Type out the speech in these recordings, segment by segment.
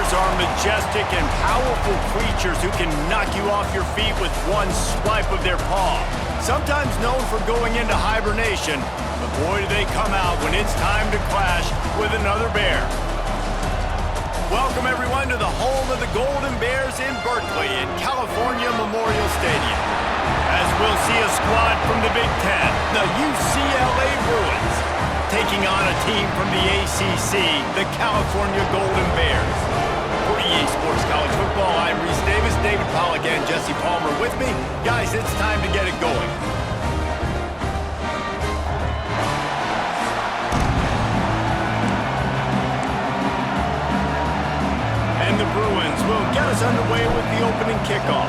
Are majestic and powerful creatures who can knock you off your feet with one swipe of their paw. Sometimes known for going into hibernation, but boy do they come out when it's time to clash with another bear. Welcome everyone to the home of the Golden Bears in Berkeley in California Memorial Stadium. As we'll see a squad from the Big Ten, the UCLA Bruins, taking on a team from the ACC, the California Golden Bears. For EA Sports College Football, I'm Reese Davis, David Pollack, and Jesse Palmer with me. Guys, it's time to get it going. And the Bruins will get us underway with the opening kickoff.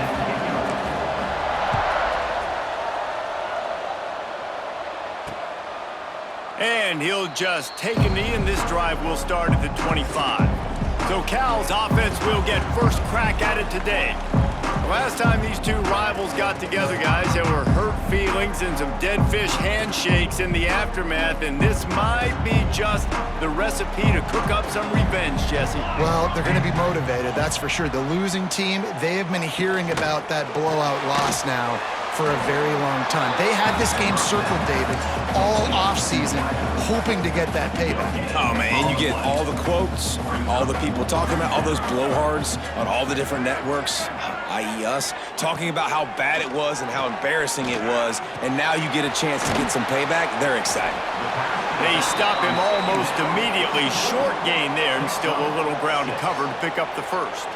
And he'll just take a knee, and this drive will start at the 25. So Cal's offense will get first crack at it today. The last time these two rivals got together, guys, there were hurt feelings and some dead fish handshakes in the aftermath, and this might be just the recipe to cook up some revenge, Jesse. Well, they're going to be motivated, that's for sure. The losing team, they have been hearing about that blowout loss now for a very long time. They had this game circled, David, all offseason, hoping to get that payback. Oh, man, you get all the quotes, all the people talking about, all those blowhards on all the different networks, i.e. us, talking about how bad it was and how embarrassing it was, and now you get a chance to get some payback. They're excited. They stop him almost immediately. Short gain there, and still a little ground to cover to pick up the first.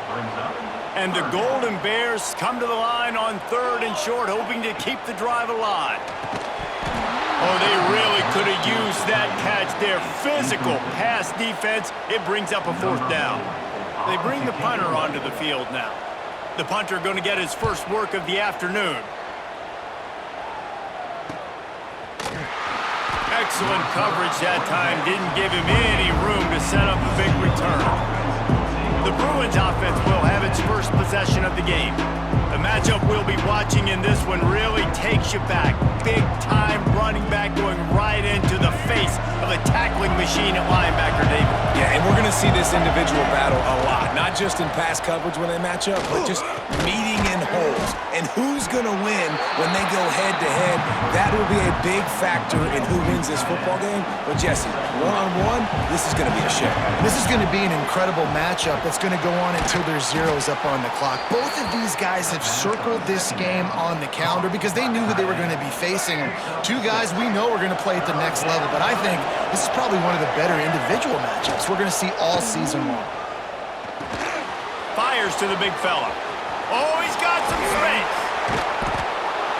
And the Golden Bears come to the line on 3rd and short, hoping to keep the drive alive. Oh, they really could have used that catch there. Physical pass defense. It brings up a 4th down. They bring the punter onto the field now. The punter going to get his first work of the afternoon. Excellent coverage that time. Didn't give him any room to set up a big return. The Bruins offense will have its first possession of the game. The matchup we'll be watching in this one really takes you back. Big time running back going right into the face of a tackling machine at linebacker, David. Yeah, and we're going to see this individual battle a lot. Not just in pass coverage when they match up, but just meeting in holes. And who's going to win when they go head-to-head? That will be a big factor in who wins this football game. But, Jesse, one-on-one, this is going to be a show. This is going to be an incredible matchup that's going to go on until there's zeros up on the clock. Both of these guys have circled this game on the calendar because they knew who they were going to be facing. Two guys we know are going to play at the next level, but I think this is probably one of the better individual matchups we're going to see all season long. Fires to the big fella. Oh, he's got some space.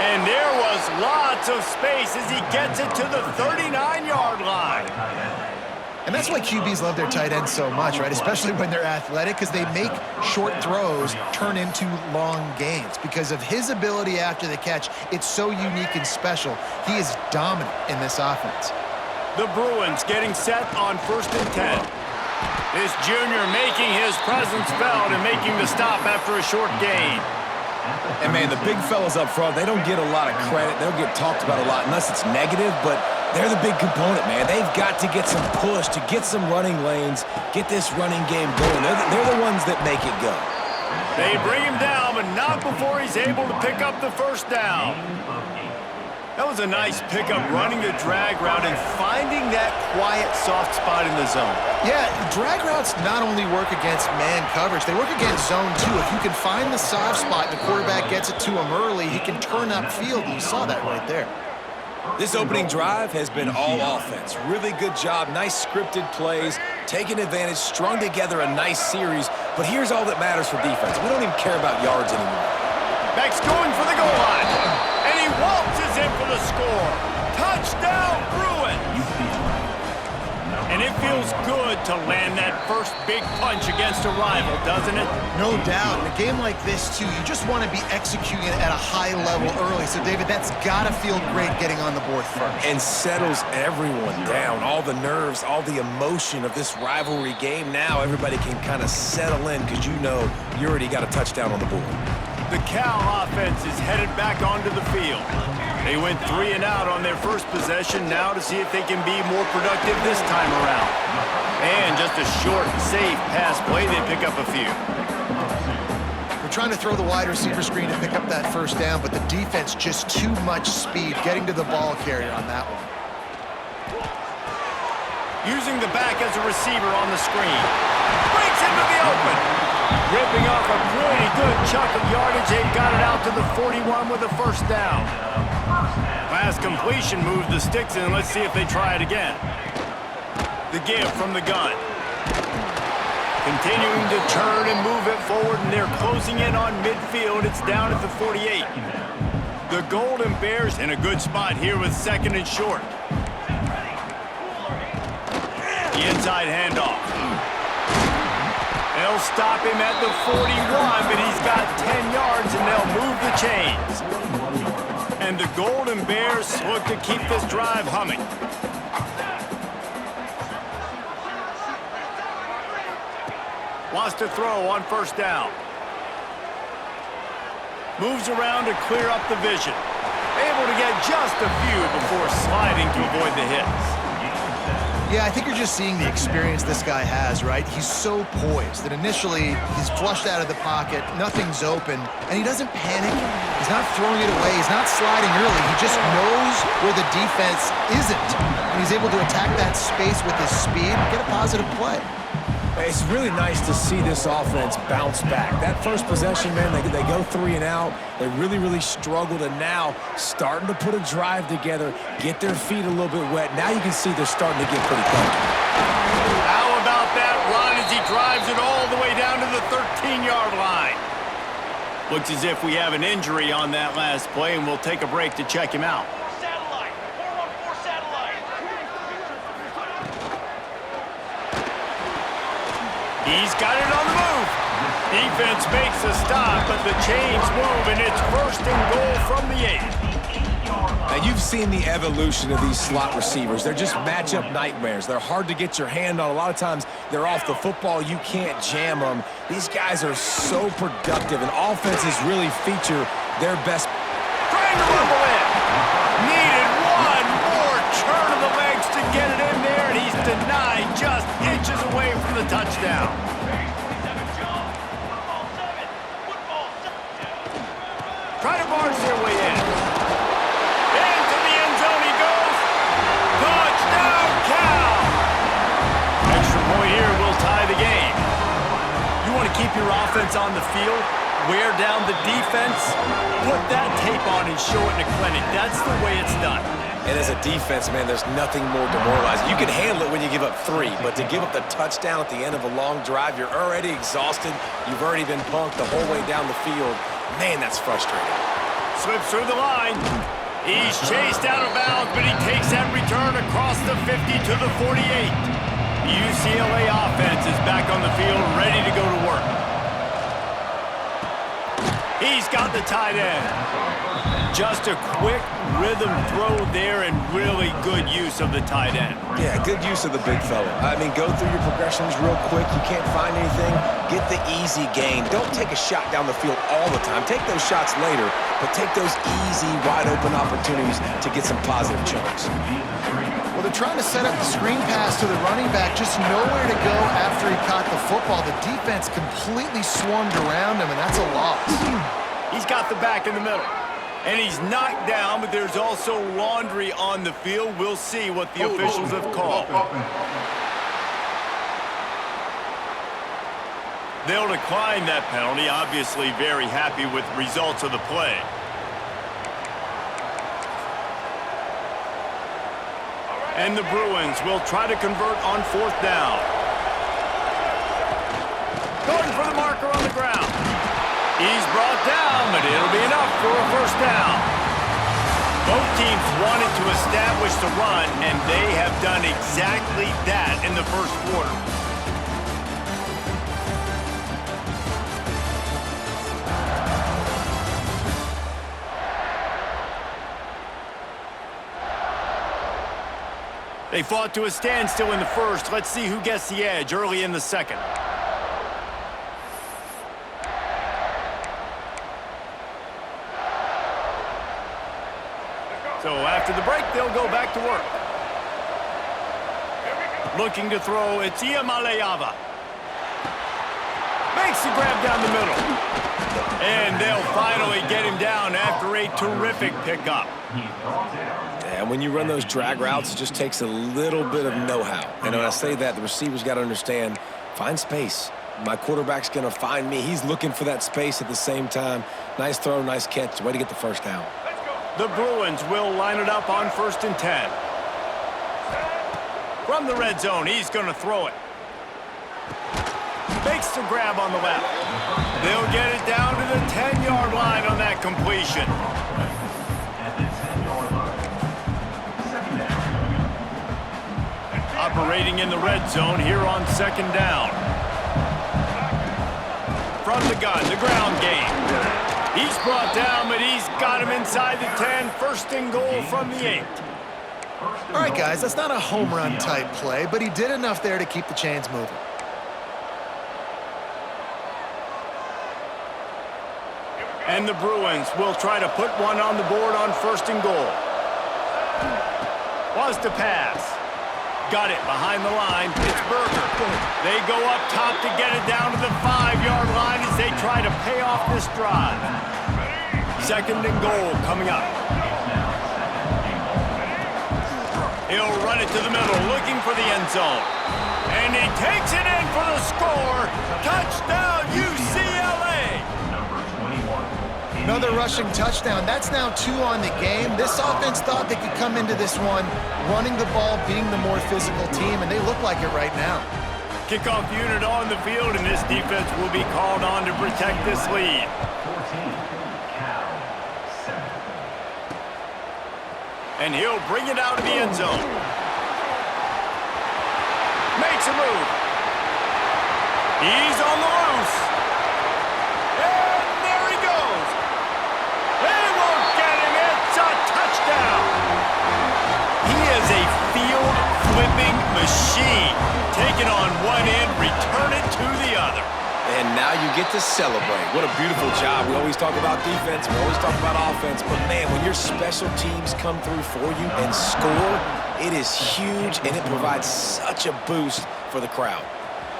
And there was lots of space as he gets it to the 39-yard line. And that's why QBs love their tight ends so much, right? Especially when they're athletic, because they make short throws turn into long gains. Because of his ability after the catch, it's so unique and special. He is dominant in this offense. The Bruins getting set on 1st and 10. This junior making his presence felt and making the stop after a short gain. And, man, the big fellas up front, they don't get a lot of credit. They don't get talked about a lot unless it's negative, but they're the big component, man. They've got to get some push, to get some running lanes, get this running game going. They're the ones that make it go. They bring him down, but not before he's able to pick up the first down. That was a nice pickup, running the drag route and finding that quiet, soft spot in the zone. Yeah, drag routes not only work against man coverage, they work against zone too. If you can find the soft spot and the quarterback gets it to him early, he can turn upfield. You saw that right there. This opening drive has been all offense. Really good job, nice scripted plays, taking advantage, strung together a nice series. But here's all that matters for defense. We don't even care about yards anymore. Beck's going for the goal line, and he waltzes in for the score. Touchdown, Bruins! And it feels good to land that first big punch against a rival, doesn't it? No doubt. In a game like this, too, you just want to be executing it at a high level early. So, David, that's got to feel great getting on the board first. And settles everyone down. All the nerves, all the emotion of this rivalry game. Now everybody can kind of settle in because you know you already got a touchdown on the board. The Cal offense is headed back onto the field. They went 3 and out on their first possession, now to see if they can be more productive this time around. And just a short, safe pass play, they pick up a few. We're trying to throw the wide receiver screen to pick up that first down, but the defense just too much speed getting to the ball carrier on that one. Using the back as a receiver on the screen. Breaks into the open. Ripping off a pretty good chunk of yardage. They've got it out to the 41 with a first down. Pass completion moves the sticks in. Let's see if they try it again. The give from the gun. Continuing to turn and move it forward, and they're closing in on midfield. It's down at the 48. The Golden Bears in a good spot here with 2nd and short. The inside handoff. They'll stop him at the 41, but he's got 10 yards, and they'll move the chains. And the Golden Bears look to keep this drive humming. Wants to throw on first down. Moves around to clear up the vision. Able to get just a few before sliding to avoid the hits. Yeah, I think you're just seeing the experience this guy has, right? He's so poised that initially he's flushed out of the pocket, nothing's open, and he doesn't panic. He's not throwing it away. He's not sliding early. He just knows where the defense isn't, and he's able to attack that space with his speed and get a positive play. It's really nice to see this offense bounce back. That first possession, man, they go 3 and out. They really struggled, and now starting to put a drive together, get their feet a little bit wet. Now you can see they're starting to get pretty comfortable. How about that run as he drives it all the way down to the 13-yard line? Looks as if we have an injury on that last play, and we'll take a break to check him out. He's got it on the move. Defense makes a stop, but the chains move, and it's 1st and goal from the 8. Now, you've seen the evolution of these slot receivers. They're just matchup nightmares. They're hard to get your hand on. A lot of times, they're off the football. You can't jam them. These guys are so productive, and offenses really feature their best. Trying to rumble in. Needed one more turn of the legs to get it in there, and he's denied just inches away from the touchdown. Try to barge their way in. Into the end zone he goes. Touchdown, Cal! Extra point here will tie the game. You want to keep your offense on the field, wear down the defense, put that tape on and show it in a clinic. That's the way it's done. And as a defense, man, there's nothing more demoralizing. You can handle it when you give up 3, but to give up the touchdown at the end of a long drive, you're already exhausted. You've already been punked the whole way down the field. Man, that's frustrating. Slips through the line. He's chased out of bounds, but he takes that return across the 50 to the 48. The UCLA offense is back on the field, ready to go to work. He's got the tight end. Just a quick rhythm throw there and really good use of the tight end. Yeah, good use of the big fella. I mean, go through your progressions real quick. You can't find anything. Get the easy gain. Don't take a shot down the field all the time. Take those shots later, but take those easy, wide-open opportunities to get some positive chunks. Well, they're trying to set up the screen pass to the running back, just nowhere to go after he caught the football. The defense completely swarmed around him, and that's a loss. He's got the back in the middle. And he's knocked down, but there's also laundry on the field. We'll see what the officials have called. They'll decline that penalty, obviously very happy with the results of the play. And the Bruins will try to convert on 4th down. Going for the marker on the ground. He's brought down, but it'll be enough for a first down. Both teams wanted to establish the run, and they have done exactly that in the first quarter. They fought to a standstill in the first. Let's see who gets the edge early in the second. So after the break, they'll go back to work. Looking to throw, it's Iamaleava. Makes the grab down the middle. And they'll finally get him down after a terrific pickup. And when you run those drag routes, it just takes a little bit of know-how. And when I say that, the receiver's got to understand, find space. My quarterback's going to find me. He's looking for that space at the same time. Nice throw, nice catch. Way to get the first down. The Bruins will line it up on 1st and 10. From the red zone, he's going to throw it. Makes the grab on the left. They'll get it down to the 10-yard line on that completion. Operating in the red zone here on 2nd down. From the gun, the ground game. He's brought down, but he's got him inside the 10. 1st and goal from the 8. All right, guys, that's not a home run type play, but he did enough there to keep the chains moving. And the Bruins will try to put one on the board on 1st and goal. Was to pass. Got it behind the line. It's Berger. They go up top to get it down to the 5-yard line as they try to pay off this drive. 2nd and goal coming up. He'll run it to the middle, looking for the end zone. And he takes it in for the score. Touchdown, UCLA! Another rushing touchdown. That's now 2 on the game. This offense thought they could come into this one running the ball, being the more physical team, and they look like it right now. Kickoff unit on the field, and this defense will be called on to protect this lead. And he'll bring it out of the end zone. Makes a move. He's on the loose. And there he goes. They won't get him. It's a touchdown. He is a field-flipping machine. Taking on one end, return it to the other. And now you get to celebrate. What a beautiful job. We always talk about defense. We always talk about offense. But, man, when your special teams come through for you and score, it is huge, and it provides such a boost for the crowd.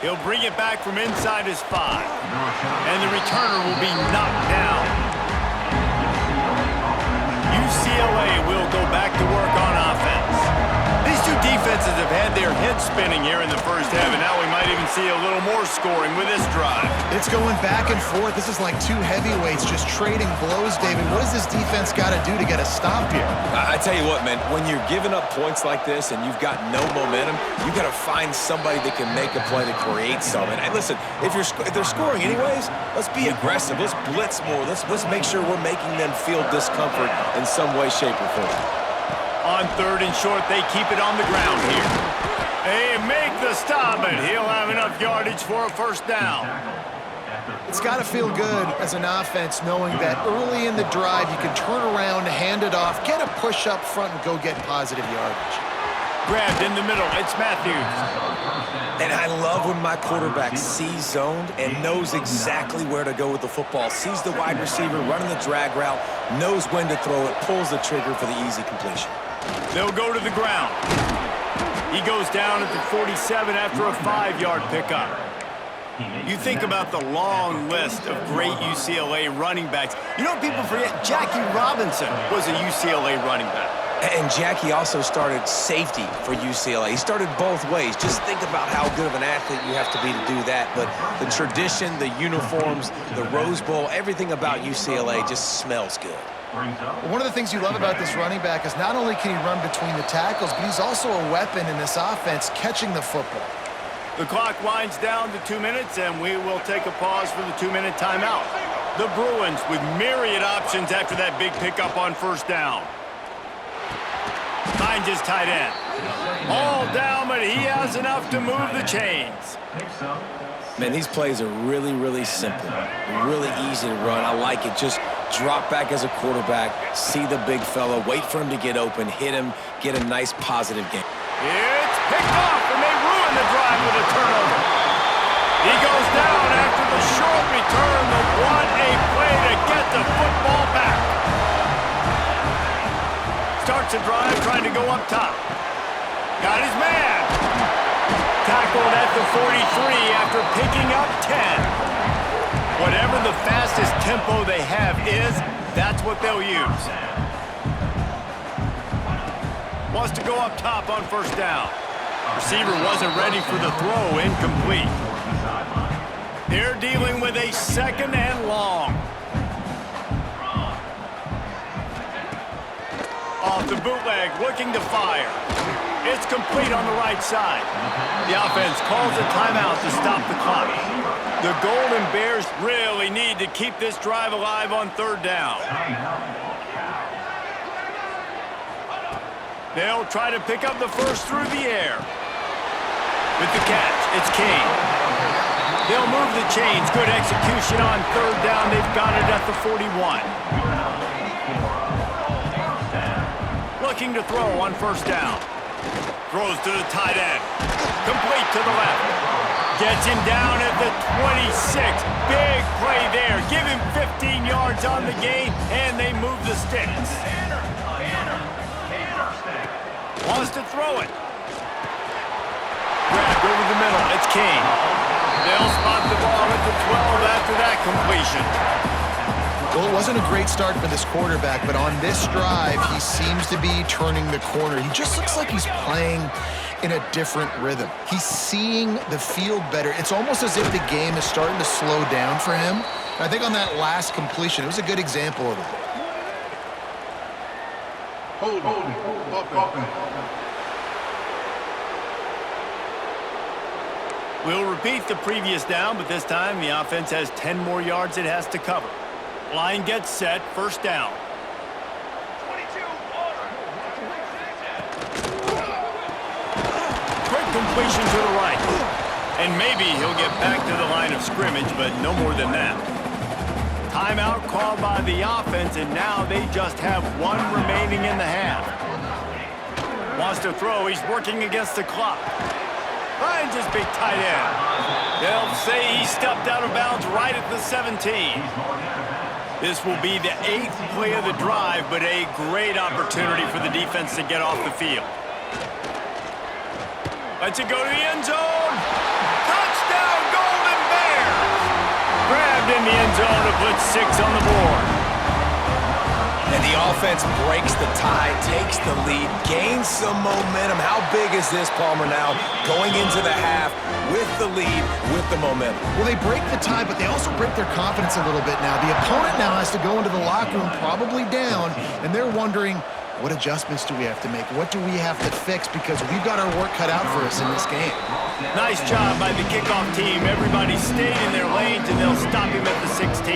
He'll bring it back from inside his 5. And the returner will be knocked down. UCLA will go back to work on offense. These two defenses have had their heads spinning here in the first half, and now we might even see a little more scoring with this drive. It's going back and forth. This is like two heavyweights just trading blows, David. What does this defense got to do to get a stop here? I tell you what, man, when you're giving up points like this and you've got no momentum, you got to find somebody that can make a play to create something. And listen, if they're scoring anyways, let's be aggressive. Let's blitz more. Let's make sure we're making them feel discomfort in some way, shape, or form. On 3rd and short, they keep it on the ground here. They make the stop, and he'll have enough yardage for a 1st down. It's got to feel good as an offense knowing that early in the drive you can turn around, hand it off, get a push up front, and go get positive yardage. Grabbed in the middle. It's Matthews. And I love when my quarterback sees zoned and knows exactly where to go with the football. Sees the wide receiver running the drag route, knows when to throw it, pulls the trigger for the easy completion. They'll go to the ground. He goes down at the 47 after a 5-yard pickup. You think about the long list of great UCLA running backs. You know, people forget Jackie Robinson was a UCLA running back. And Jackie also started safety for UCLA. He started both ways. Just think about how good of an athlete you have to be to do that. But the tradition, the uniforms, the Rose Bowl, everything about UCLA just smells good. One of the things you love about this running back is not only can he run between the tackles, but he's also a weapon in this offense catching the football. The clock winds down to 2 minutes, and we will take a pause for the 2-minute timeout. The Bruins with myriad options after that big pickup on 1st down. changes tight end. All down, but he has enough to move the chains. Man, these plays are really, really simple. Really easy to run. I like it. Just drop back as a quarterback, see the big fella, wait for him to get open, hit him, get a nice positive game. It's picked off, and they ruin the drive with a turnover. He goes down after the short return, but what a play to get the football back. Starts the drive trying to go up top. Got his man. Tackled at the 43 after picking up 10. Whatever the fastest tempo they have is, that's what they'll use. Wants to go up top on first down. Receiver wasn't ready for the throw, incomplete. They're dealing with a 2nd and long. Off the bootleg, looking to fire. It's complete on the right side. The offense calls a timeout to stop the clock. The Golden Bears really need to keep this drive alive on 3rd down. They'll try to pick up the first through the air. With the catch, it's King. They'll move the chains. Good execution on 3rd down. They've got it at the 41. Looking to throw on first down. Throws to the tight end. Complete to the left. Gets him down at the 26. Big play there. Give him 15 yards on the gain, and they move the sticks. Wants to throw it. Grabbed over the middle. It's King. They'll spot the ball at the 12 after that completion. Well, it wasn't a great start for this quarterback, but on this drive, he seems to be turning the corner. He just looks like he's playing in a different rhythm. He's seeing the field better. It's almost as if the game is starting to slow down for him. I think on that last completion, it was a good example of it. Hold on. We'll repeat the previous down, but this time the offense has 10 more yards it has to cover. Line gets set, first down. Quick completion to the right. And maybe he'll get back to the line of scrimmage, but no more than that. Timeout called by the offense, and now they just have 1 remaining in the half. Wants to throw, he's working against the clock. Finds his big tight end. They'll say he stepped out of bounds right at the 17. This will be the 8th play of the drive, but a great opportunity for the defense to get off the field. Lets it go to the end zone. Touchdown, Golden Bears! Grabbed in the end zone to put 6 on the board. And the offense breaks the tie, takes the lead, gains some momentum. How big is this, Palmer, now going into the half with the lead, with the momentum? Well, they break the tie, but they also break their confidence a little bit now. The opponent now has to go into the locker room probably down, and they're wondering, what adjustments do we have to make? What do we have to fix? Because we've got our work cut out for us in this game. Nice job by the kickoff team. Everybody stayed in their lanes, and they'll stop him at the 16.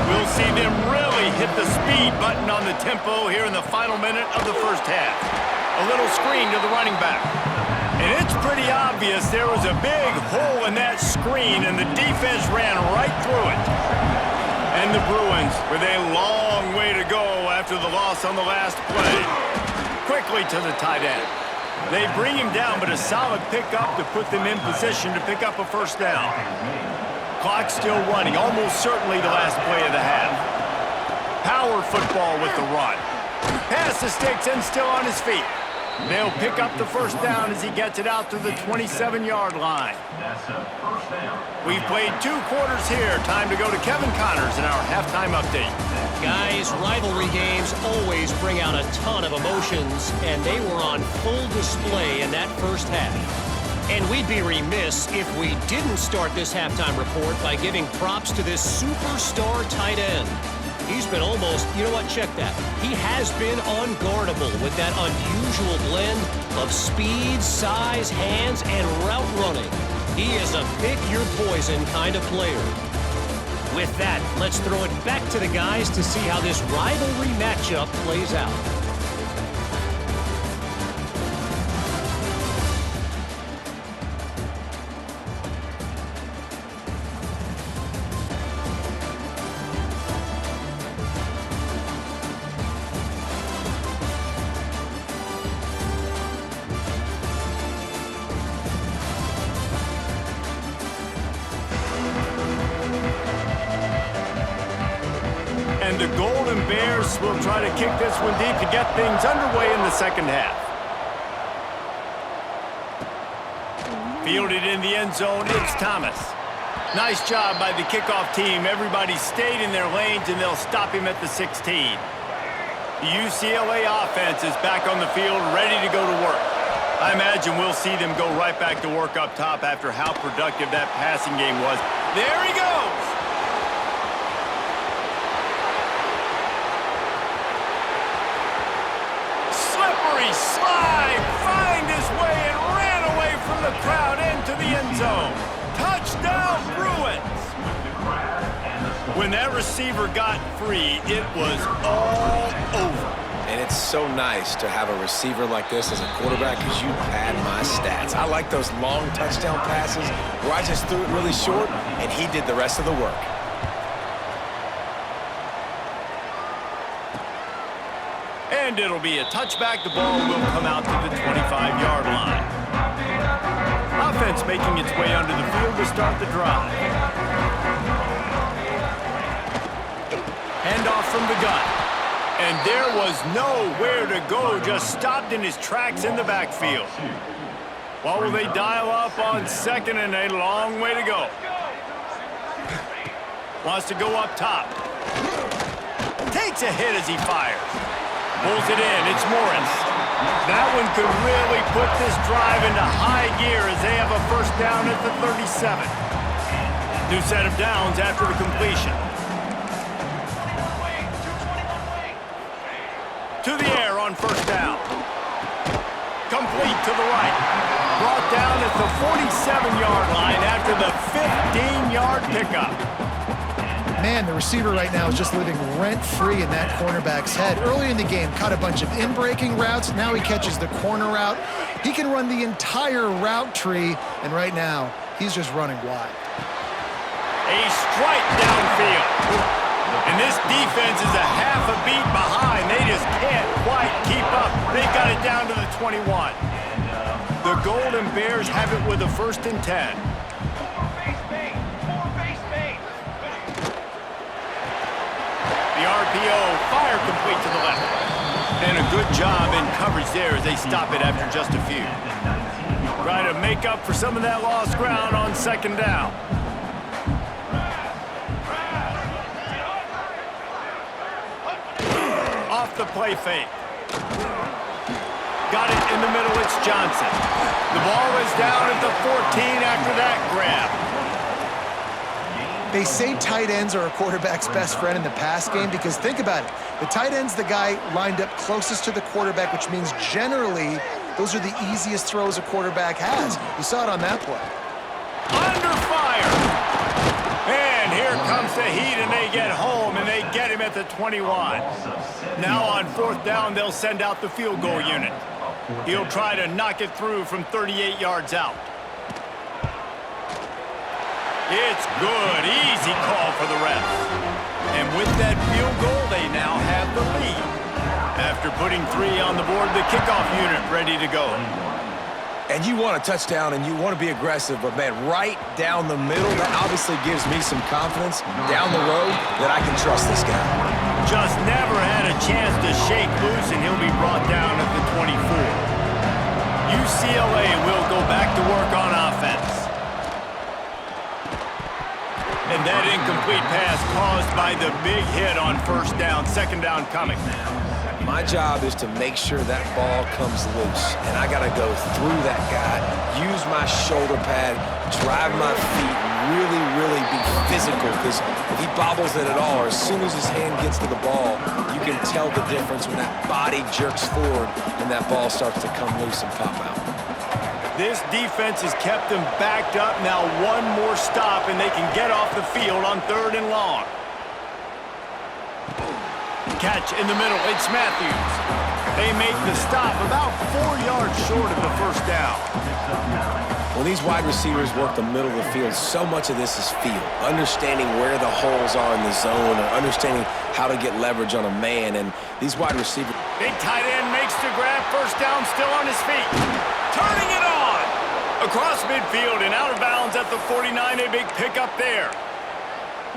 We'll see them really hit the speed button on the tempo here in the final minute of the first half. A little screen to the running back. And it's pretty obvious there was a big hole in that screen, and the defense ran right through it. And the Bruins with a long way to go after the loss on the last play. Quickly to the tight end. They bring him down, but a solid pickup to put them in position to pick up a first down. Clock still running, almost certainly the last play of the half. Power football with the run. Pass the sticks and still on his feet. They'll pick up the first down as he gets it out to the 27-yard line. We've played 2 quarters here. Time to go to Kevin Connors in our halftime update. Guys, rivalry games always bring out a ton of emotions, and they were on full display in that first half. And we'd be remiss if we didn't start this halftime report by giving props to this superstar tight end. He's been almost, you know what, check that. He has been unguardable with that unusual blend of speed, size, hands, and route running. He is a pick-your-poison kind of player. With that, let's throw it back to the guys to see how this rivalry matchup plays out. And the Golden Bears will try to kick this one deep to get things underway in the second half. Fielded in the end zone, it's Thomas. Nice job by the kickoff team. Everybody stayed in their lanes, and they'll stop him at the 16. The UCLA offense is back on the field, ready to go to work. I imagine we'll see them go right back to work up top after how productive that passing game was. There he goes! Slippery slide, find his way and ran away from the crowd into the end zone. Touchdown, Bruins! When that receiver got free, it was all over. And it's so nice to have a receiver like this as a quarterback because you pad my stats. I like those long touchdown passes where I just threw it really short and he did the rest of the work. And it'll be a touchback. The ball will come out to the 25-yard line. Offense making its way under the field to start the drive. Handoff from the gun. And there was nowhere to go, just stopped in his tracks in the backfield. What will they dial up on second and a long way to go? Wants to go up top. Takes a hit as he fires. Pulls it in, it's Morris. That one could really put this drive into high gear as they have a first down at the 37. New set of downs after the completion. To the air on first down. Complete to the right. Brought down at the 47-yard line after the 15-yard pickup. Man, the receiver right now is just living rent-free in that cornerback's head. Early in the game, caught a bunch of in-breaking routes. Now he catches the corner route. He can run the entire route tree, and right now, he's just running wide. A strike downfield. And this defense is a half a beat behind. They just can't quite keep up. They've got it down to the 21. The Golden Bears have it with a 1st and 10. The RPO, fire complete to the left. And a good job in coverage there as they stop it after just a few. Try to make up for some of that lost ground on second down. Off the play fake. Got it in the middle, it's Johnson. The ball is down at the 14 after that grab. They say tight ends are a quarterback's best friend in the pass game because think about it. The tight end's the guy lined up closest to the quarterback, which means generally those are the easiest throws a quarterback has. You saw it on that play. Under fire. And here comes the heat, and they get home, and they get him at the 21. Now on 4th down, they'll send out the field goal unit. He'll try to knock it through from 38 yards out. It's good. Easy call for the refs. And with that field goal, they now have the lead. After putting 3 on the board, the kickoff unit ready to go. And you want a touchdown and you want to be aggressive, but man, right down the middle, that obviously gives me some confidence down the road that I can trust this guy. Just never had a chance to shake loose, and he'll be brought down at the 24. UCLA will go back to work on offense. And that incomplete pass caused by the big hit on 1st down, 2nd down coming. My job is to make sure that ball comes loose, and I got to go through that guy, use my shoulder pad, drive my feet, really, really be physical, because if he bobbles it at all, or as soon as his hand gets to the ball, you can tell the difference when that body jerks forward and that ball starts to come loose and pop out. This defense has kept them backed up. Now one more stop, and they can get off the field on 3rd and long. Catch in the middle, it's Matthews. They make the stop about 4 yards short of the 1st down. When these wide receivers work the middle of the field, so much of this is feel. Understanding where the holes are in the zone, or understanding how to get leverage on a man. And these wide receivers... Big tight end makes the grab, 1st down, still on his feet. Turning it on! Across midfield and out of bounds at the 49, a big pickup there.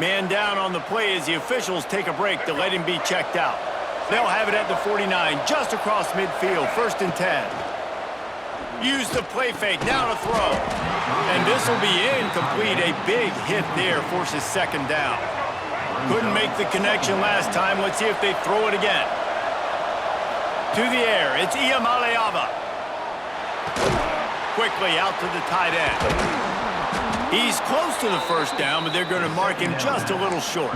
Man down on the play as the officials take a break to let him be checked out. They'll have it at the 49, just across midfield, 1st and 10. Use the play fake, now to throw. And this will be incomplete. A big hit there forces 2nd down. Couldn't make the connection last time. Let's see if they throw it again. To the air, it's Iamaleava. Quickly out to the tight end. He's close to the 1st down, but they're going to mark him just a little short.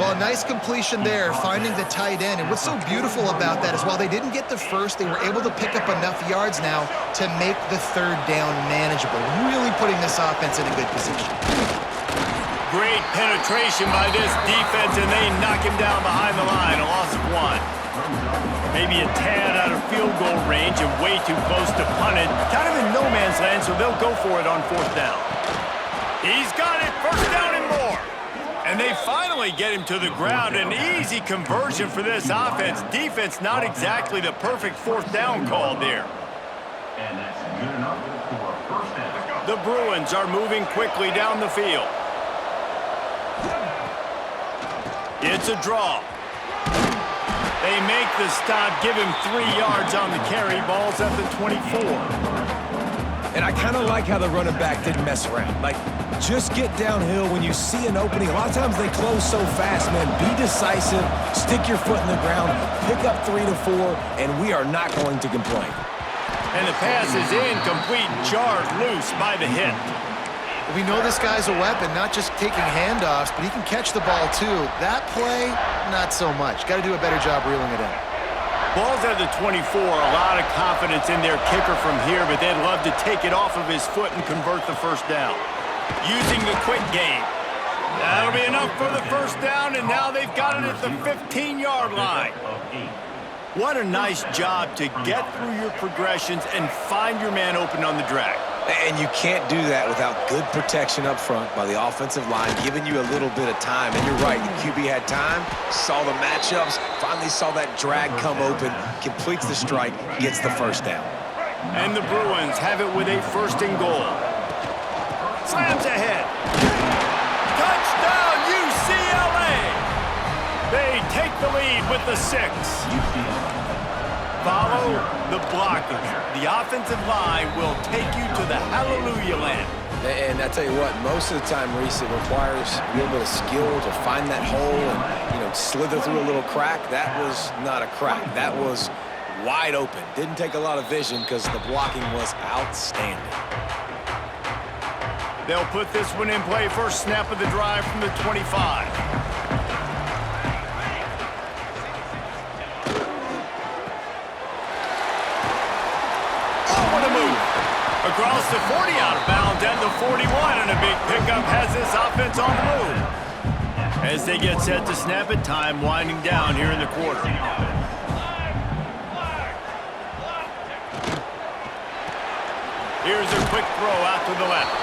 Well, a nice completion there, finding the tight end. And what's so beautiful about that is while they didn't get the first, they were able to pick up enough yards now to make the 3rd down manageable, really putting this offense in a good position. Great penetration by this defense, and they knock him down behind the line, a loss of 1. Maybe a tad out of field goal range and way too close to punt it. Kind of in no man's land, so they'll go for it on 4th down. He's got it, 1st down and more. And they finally get him to the ground. An easy conversion for this offense. Defense not exactly the perfect 4th down call there. And that's good enough for a 1st down. The Bruins are moving quickly down the field. It's a draw. They make the stop, give him 3 yards on the carry. Ball's at the 24. And I kind of like how the running back didn't mess around. Like, just get downhill when you see an opening. A lot of times they close so fast, man. Be decisive, stick your foot in the ground, pick up 3 to 4, and we are not going to complain. And the pass is incomplete, jarred loose by the hit. We know this guy's a weapon, not just taking handoffs, but he can catch the ball too. That play, not so much. Got to do a better job reeling it in. Ball's at the 24, a lot of confidence in their kicker from here, but they'd love to take it off of his foot and convert the 1st down. Using the quick game. That'll be enough for the 1st down, and now they've got it at the 15-yard line. What a nice job to get through your progressions and find your man open on the drag. And you can't do that without good protection up front by the offensive line, giving you a little bit of time. And you're right, the QB had time, saw the matchups, finally saw that drag come open, completes the strike, gets the 1st down. And the Bruins have it with a 1st and goal. Slams ahead. Touchdown, UCLA! They take the lead with the 6. Follow the blockers. The offensive line will take you to the hallelujah land. And I tell you what, most of the time, Reese, it requires a little bit of skill to find that hole and, slither through a little crack. That was not a crack. That was wide open. Didn't take a lot of vision because the blocking was outstanding. They'll put this one in play. First snap of the drive from the 25. Across the 40, out of bounds at the 41, and a big pickup has this offense on the move. As they get set to snap it, time winding down here in the quarter. Here's a quick throw out to the left.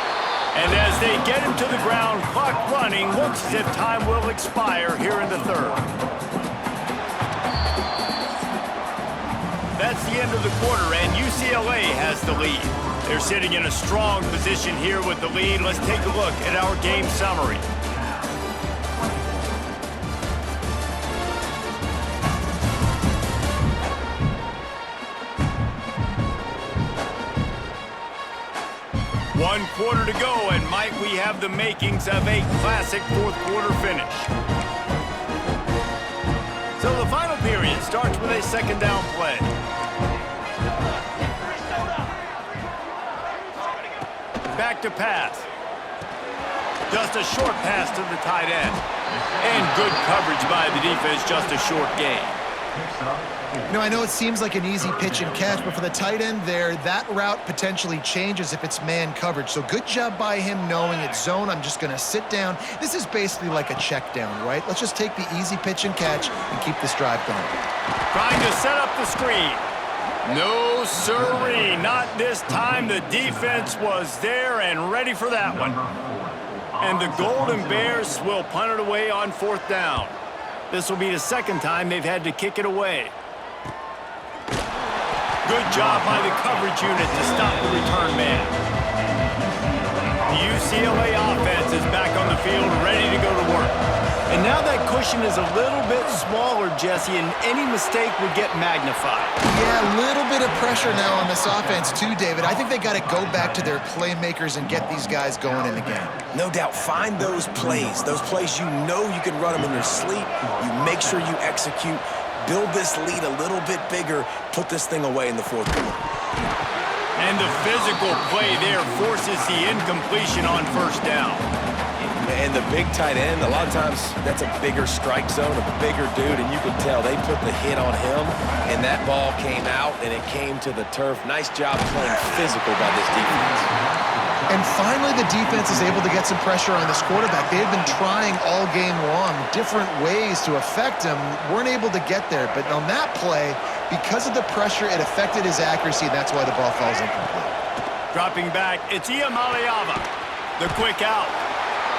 And as they get him to the ground, clock running, looks as if time will expire here in the 3rd. That's the end of the quarter, and UCLA has the lead. They're sitting in a strong position here with the lead. Let's take a look at our game summary. One quarter to go, and might we have the makings of a classic 4th quarter finish. So the final period starts with a 2nd down play. Back to pass. Just a short pass to the tight end. And good coverage by the defense, just a short gain. I know it seems like an easy pitch and catch, but for the tight end there, that route potentially changes if it's man coverage. So good job by him knowing it's zone. I'm just going to sit down. This is basically like a check down, right? Let's just take the easy pitch and catch and keep this drive going. Trying to set up the screen. No, sirree, not this time. The defense was there and ready for that one. And the Golden Bears will punt it away on 4th down. This will be the 2nd time they've had to kick it away. Good job by the coverage unit to stop the return man. The UCLA offense is back on the field, ready to Now that cushion is a little bit smaller, Jesse, and any mistake would get magnified. Yeah, a little bit of pressure now on this offense too, David. I think they got to go back to their playmakers and get these guys going in the game. No doubt, find those plays you know you can run them in your sleep. You make sure you execute, build this lead a little bit bigger, put this thing away in the fourth quarter. And the physical play there forces the incompletion on first down. And the big tight end, a lot of times that's a bigger strike zone, a bigger dude, and you can tell they put the hit on him, and that ball came out, and it came to the turf. Nice job playing physical by this defense. And finally, the defense is able to get some pressure on this quarterback. They've been trying all game long different ways to affect him, weren't able to get there. But on that play, because of the pressure, it affected his accuracy. That's why the ball falls incomplete. Dropping back, it's Iamaleava. The quick out.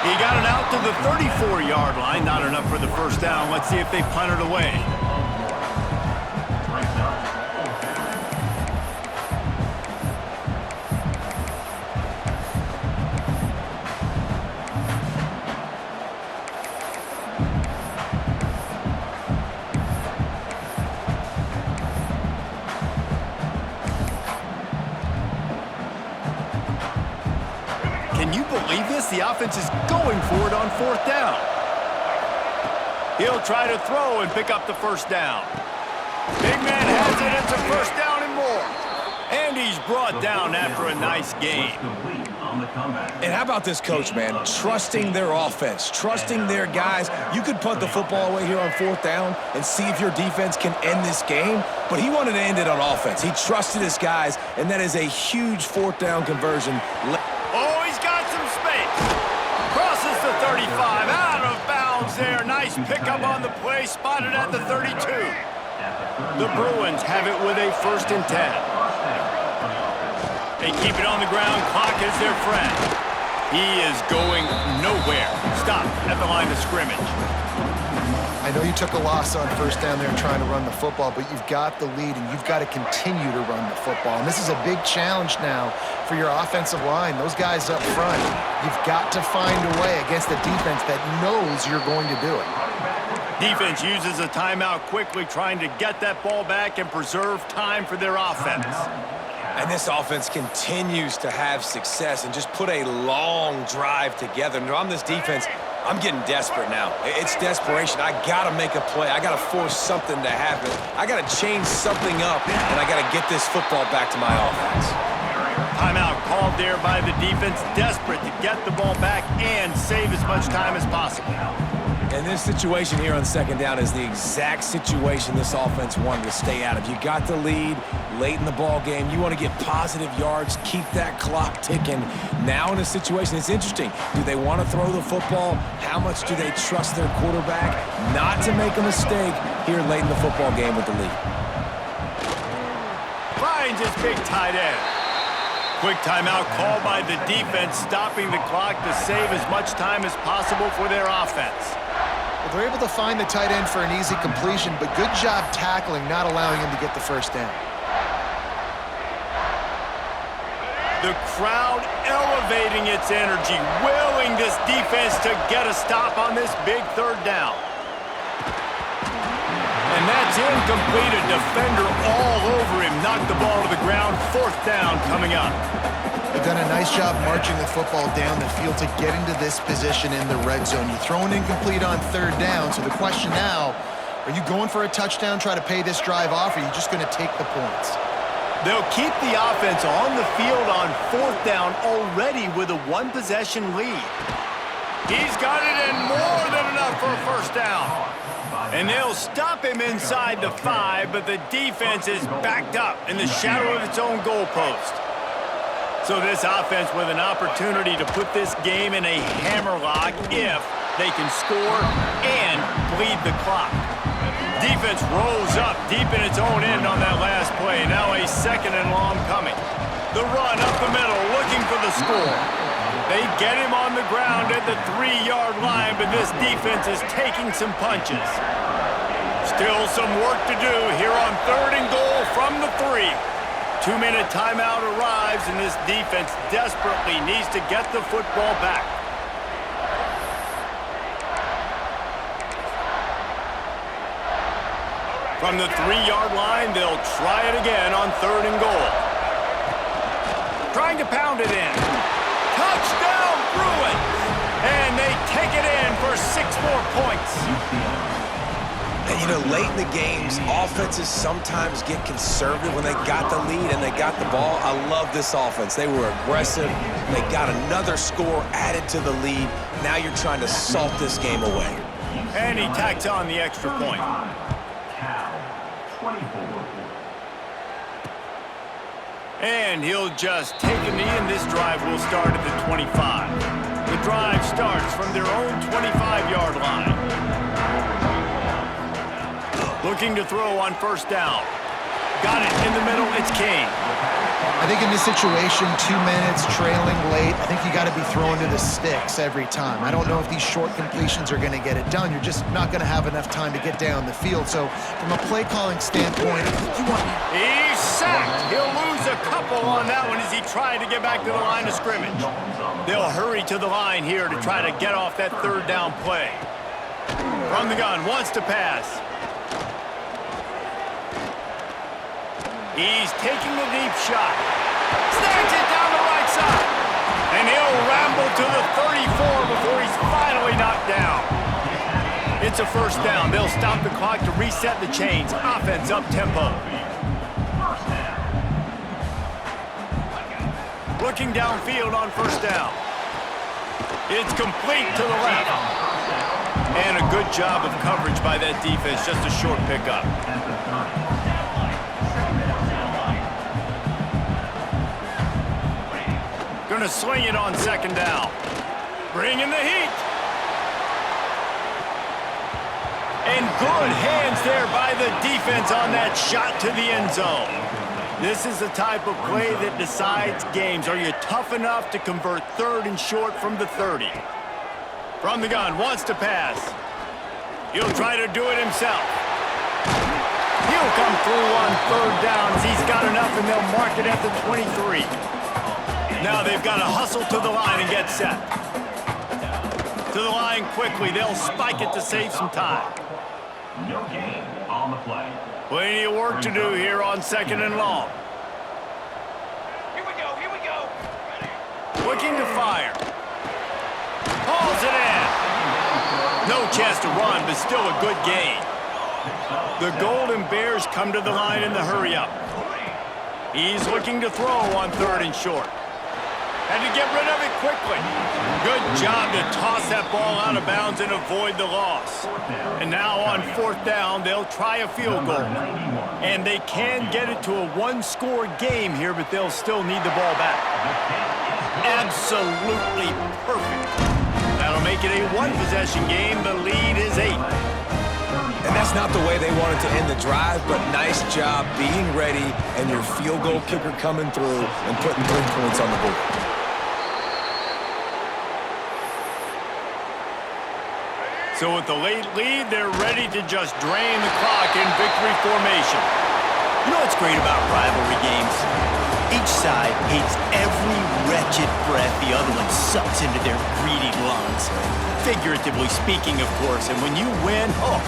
He got it out to the 34-yard line. Not enough for the first down. Let's see if they punt it away. Can you believe this? The offense is going for it on fourth down. He'll try to throw and pick up the first down. Big man has it. It's a first down and more. And he's brought down after a nice game. And how about this coach, man? Trusting their offense, trusting their guys. You could punt the football away here on fourth down and see if your defense can end this game, but he wanted to end it on offense. He trusted his guys, and that is a huge fourth down conversion. Oh, he's got some space. Crosses the 35, out of bounds there. Nice pickup on the play, spotted at the 32. The Bruins have it with a 1st and 10. They keep it on the ground. Clock is their friend. He is going nowhere. Stop at the line of scrimmage. I know you took a loss on first down there trying to run the football, but you've got the lead, and you've got to continue to run the football. And this is a big challenge now for your offensive line. Those guys up front, you've got to find a way against a defense that knows you're going to do it. Defense uses a timeout quickly, trying to get that ball back and preserve time for their offense. And this offense continues to have success and just put a long drive together. And on this defense, I'm getting desperate now. It's desperation. I got to make a play. I got to force something to happen. I got to change something up, and I got to get this football back to my offense. Timeout called there by the defense, desperate to get the ball back and save as much time as possible. And this situation here on second down is the exact situation this offense wanted to stay out of. You got the lead late in the ball game. You want to get positive yards, keep that clock ticking. Now in a situation, it's interesting. Do they want to throw the football? How much do they trust their quarterback not to make a mistake here late in the football game with the lead? Finds his big tight end. Quick timeout called by the defense, stopping the clock to save as much time as possible for their offense. Well, they're able to find the tight end for an easy completion, but good job tackling, not allowing him to get the first down. The crowd elevating its energy, willing this defense to get a stop on this big third down. And that's incomplete. A defender all over him. Knocked the ball to the ground. Fourth down coming up. They've done a nice job marching the football down the field to get into this position in the red zone. You throw an incomplete on third down, so the question now, are you going for a touchdown, try to pay this drive off, or are you just going to take the points? They'll keep the offense on the field on fourth down already with a one-possession lead. He's got it in more than enough for a first down. And they'll stop him inside the 5, but the defense is backed up in the shadow of its own goalpost. So this offense with an opportunity to put this game in a hammerlock if they can score and bleed the clock. Defense rolls up deep in its own end on that last play. Now a 2nd and long coming. The run up the middle, looking for the score. They get him on the ground at the 3-yard line, but this defense is taking some punches. Still some work to do here on 3rd and goal from the 3. 2-minute timeout arrives, and this defense desperately needs to get the football back. From the 3-yard line, they'll try it again on 3rd and goal. Trying to pound it in. Touchdown, Bruins! And they take it in for 6 more points. And, you know, late in the games, offenses sometimes get conservative when they got the lead and they got the ball. I love this offense. They were aggressive. They got another score added to the lead. Now you're trying to salt this game away. And he tacks on the extra point. 24. And he'll just take a knee, and this drive will start at the 25. The drive starts from their own 25-yard line. Looking to throw on 1st down. Got it in the middle. It's King. I think in this situation, 2 minutes, trailing late, I think you got to be throwing to the sticks every time. I don't know if these short completions are going to get it done. You're just not going to have enough time to get down the field. So from a play calling standpoint, you want... He's sacked. He'll lose a couple on that one as he tried to get back to the line of scrimmage. They'll hurry to the line here to try to get off that 3rd down play. From the gun, wants to pass. He's taking the deep shot. Snags it down the right side. And he'll ramble to the 34 before he's finally knocked down. It's a 1st down. They'll stop the clock to reset the chains. Offense up tempo. Looking downfield on 1st down. It's complete to the left. And a good job of coverage by that defense. Just a short pickup. Gonna swing it on 2nd down. Bringing the heat. And good hands there by the defense on that shot to the end zone. This is the type of play that decides games. Are you tough enough to convert 3rd and short from the 30? From the gun, wants to pass. He'll try to do it himself. He'll come through on 3rd down as he's got enough, and they'll mark it at the 23. Now they've got to hustle to the line and get set. To the line quickly. They'll spike it to save some time. No gain on the play. Plenty of work to do here on 2nd and long. Here we go. Looking to fire. Hauls it in. No chance to run, but still a good gain. The Golden Bears come to the line in the hurry-up. He's looking to throw on 3rd and short. Had to get rid of it quickly. Good job to toss that ball out of bounds and avoid the loss. And now on 4th down, they'll try a field goal. And they can get it to a 1-score game here, but they'll still need the ball back. Absolutely perfect. That'll make it a 1-possession game. The lead is 8. And that's not the way they wanted to end the drive, but nice job being ready and your field goal kicker coming through and putting 3 points on the board. So with the late lead, they're ready to just drain the clock in victory formation. You know what's great about rivalry games? Each side hates every wretched breath the other one sucks into their greedy lungs. Figuratively speaking, of course, and when you win, oh,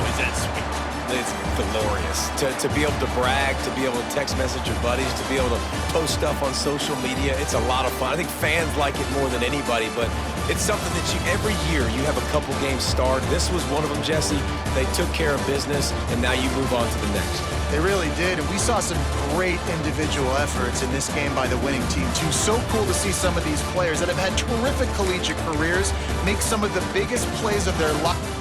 is that sweet. It's glorious. To be able to brag, to be able to text message your buddies, to be able to post stuff on social media, it's a lot of fun. I think fans like it more than anybody, but it's something that every year you have a couple games start. This was one of them, Jesse. They took care of business, and now you move on to the next. They really did, and we saw some great individual efforts in this game by the winning team, too. So cool to see some of these players that have had terrific collegiate careers make some of the biggest plays of their life.